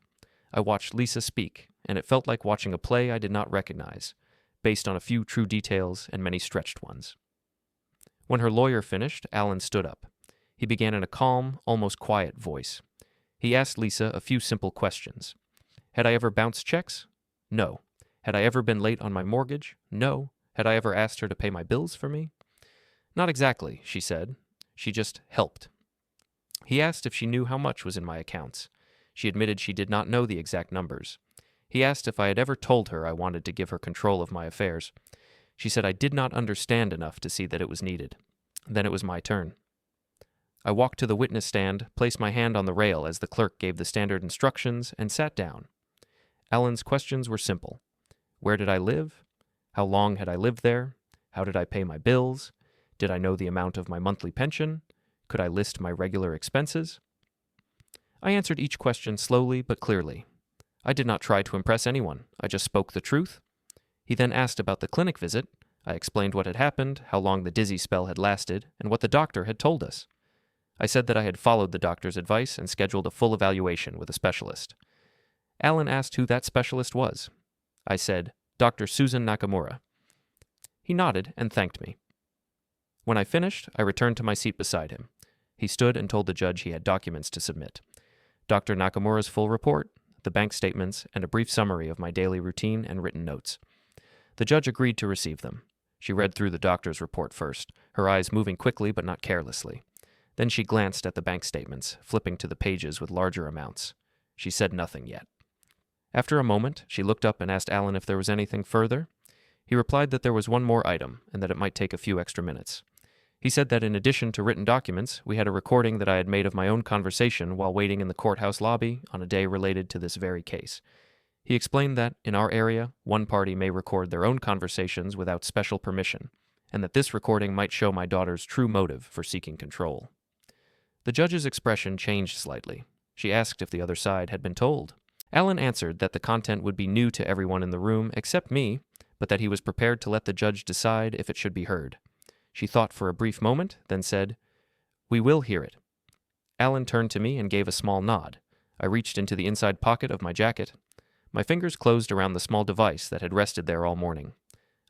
I watched Lisa speak, and it felt like watching a play I did not recognize, based on a few true details and many stretched ones. When her lawyer finished, Alan stood up. He began in a calm, almost quiet voice. He asked Lisa a few simple questions. Had I ever bounced checks? No. Had I ever been late on my mortgage? No. Had I ever asked her to pay my bills for me? Not exactly, she said. She just helped. He asked if she knew how much was in my accounts. She admitted she did not know the exact numbers. He asked if I had ever told her I wanted to give her control of my affairs. She said I did not understand enough to see that it was needed. Then it was my turn. I walked to the witness stand, placed my hand on the rail as the clerk gave the standard instructions, and sat down. Alan's questions were simple. Where did I live? How long had I lived there? How did I pay my bills? Did I know the amount of my monthly pension? Could I list my regular expenses? I answered each question slowly but clearly. I did not try to impress anyone. I just spoke the truth. He then asked about the clinic visit. I explained what had happened, how long the dizzy spell had lasted, and what the doctor had told us. I said that I had followed the doctor's advice and scheduled a full evaluation with a specialist. Alan asked who that specialist was. I said, Dr. Susan Nakamura. He nodded and thanked me. When I finished, I returned to my seat beside him. He stood and told the judge he had documents to submit. Dr. Nakamura's full report, the bank statements, and a brief summary of my daily routine and written notes. The judge agreed to receive them. She read through the doctor's report first, her eyes moving quickly but not carelessly. Then she glanced at the bank statements, flipping to the pages with larger amounts. She said nothing yet. After a moment, she looked up and asked Alan if there was anything further. He replied that there was one more item, and that it might take a few extra minutes. He said that in addition to written documents, we had a recording that I had made of my own conversation while waiting in the courthouse lobby on a day related to this very case. He explained that, in our area, one party may record their own conversations without special permission, and that this recording might show my daughter's true motive for seeking control. The judge's expression changed slightly. She asked if the other side had been told. Alan answered that the content would be new to everyone in the room except me, but that he was prepared to let the judge decide if it should be heard. She thought for a brief moment, then said, "We will hear it." Alan turned to me and gave a small nod. I reached into the inside pocket of my jacket. My fingers closed around the small device that had rested there all morning.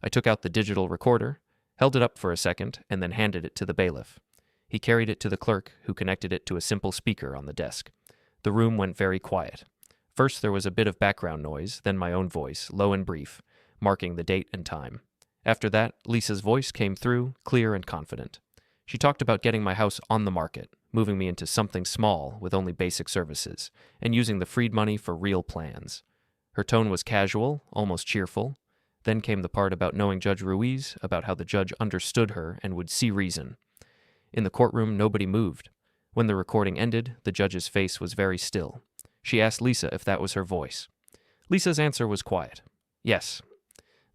I took out the digital recorder, held it up for a second, and then handed it to the bailiff. He carried it to the clerk, who connected it to a simple speaker on the desk. The room went very quiet. First there was a bit of background noise, then my own voice, low and brief, marking the date and time. After that, Lisa's voice came through, clear and confident. She talked about getting my house on the market, moving me into something small with only basic services, and using the freed money for real plans. Her tone was casual, almost cheerful. Then came the part about knowing Judge Ruiz, about how the judge understood her and would see reason. In the courtroom, nobody moved. When the recording ended, the judge's face was very still. She asked Lisa if that was her voice. Lisa's answer was quiet. Yes.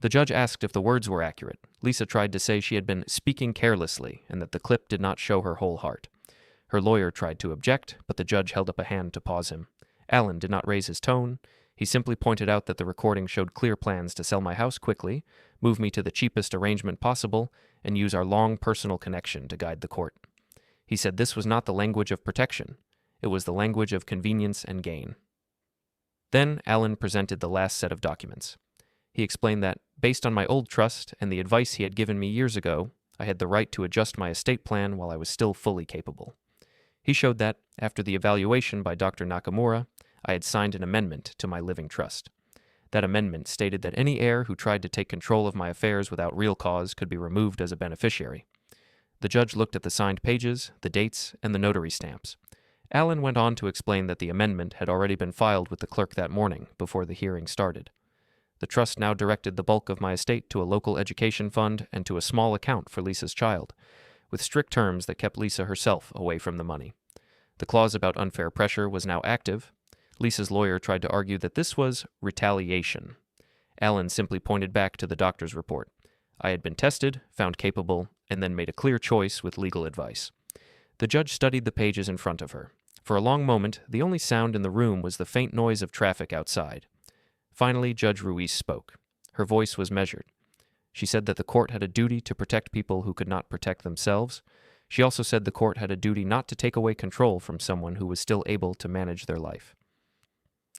The judge asked if the words were accurate. Lisa tried to say she had been speaking carelessly and that the clip did not show her whole heart. Her lawyer tried to object, but the judge held up a hand to pause him. Alan did not raise his tone. He simply pointed out that the recording showed clear plans to sell my house quickly, move me to the cheapest arrangement possible, and use our long personal connection to guide the court. He said this was not the language of protection. It was the language of convenience and gain. Then Alan presented the last set of documents. He explained that, based on my old trust and the advice he had given me years ago, I had the right to adjust my estate plan while I was still fully capable. He showed that, after the evaluation by Dr. Nakamura, I had signed an amendment to my living trust. That amendment stated that any heir who tried to take control of my affairs without real cause could be removed as a beneficiary. The judge looked at the signed pages, the dates, and the notary stamps. Alan went on to explain that the amendment had already been filed with the clerk that morning, before the hearing started. The trust now directed the bulk of my estate to a local education fund and to a small account for Lisa's child, with strict terms that kept Lisa herself away from the money. The clause about unfair pressure was now active. Lisa's lawyer tried to argue that this was retaliation. Alan simply pointed back to the doctor's report. I had been tested, found capable, and then made a clear choice with legal advice. The judge studied the pages in front of her. For a long moment, the only sound in the room was the faint noise of traffic outside. Finally, Judge Ruiz spoke. Her voice was measured. She said that the court had a duty to protect people who could not protect themselves. She also said the court had a duty not to take away control from someone who was still able to manage their life.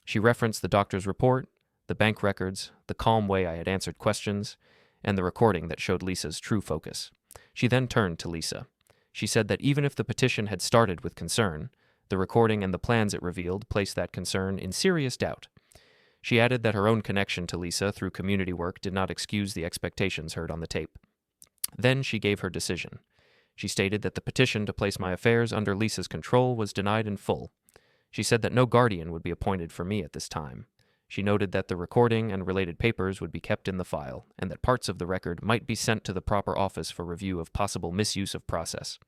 She referenced the doctor's report, the bank records, the calm way I had answered questions, and the recording that showed Lisa's true focus. She then turned to Lisa. She said that even if the petition had started with concern, the recording and the plans it revealed placed that concern in serious doubt. She added that her own connection to Lisa through community work did not excuse the expectations heard on the tape. Then she gave her decision. She stated that the petition to place my affairs under Lisa's control was denied in full. She said that no guardian would be appointed for me at this time. She noted that the recording and related papers would be kept in the file, and that parts of the record might be sent to the proper office for review of possible misuse of process.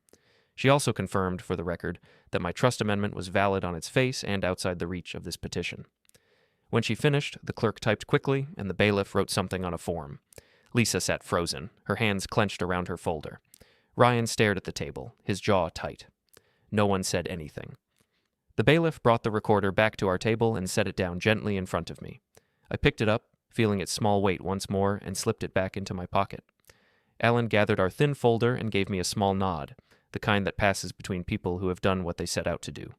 She also confirmed, for the record, that my trust amendment was valid on its face and outside the reach of this petition. When she finished, the clerk typed quickly, and the bailiff wrote something on a form. Lisa sat frozen, her hands clenched around her folder. Ryan stared at the table, his jaw tight. No one said anything. The bailiff brought the recorder back to our table and set it down gently in front of me. I picked it up, feeling its small weight once more, and slipped it back into my pocket. Alan gathered our thin folder and gave me a small nod, the kind that passes between people who have done what they set out to do.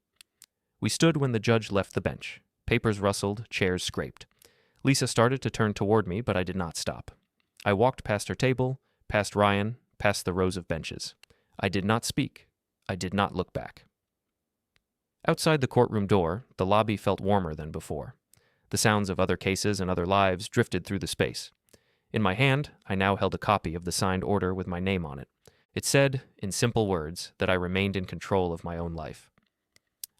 We stood when the judge left the bench. Papers rustled, chairs scraped. Lisa started to turn toward me, but I did not stop. I walked past her table, past Ryan, past the rows of benches. I did not speak. I did not look back. Outside the courtroom door, the lobby felt warmer than before. The sounds of other cases and other lives drifted through the space. In my hand, I now held a copy of the signed order with my name on it. It said, in simple words, that I remained in control of my own life.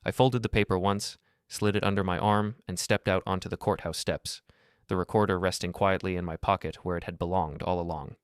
I folded the paper once, slid it under my arm, and stepped out onto the courthouse steps, the recorder resting quietly in my pocket where it had belonged all along.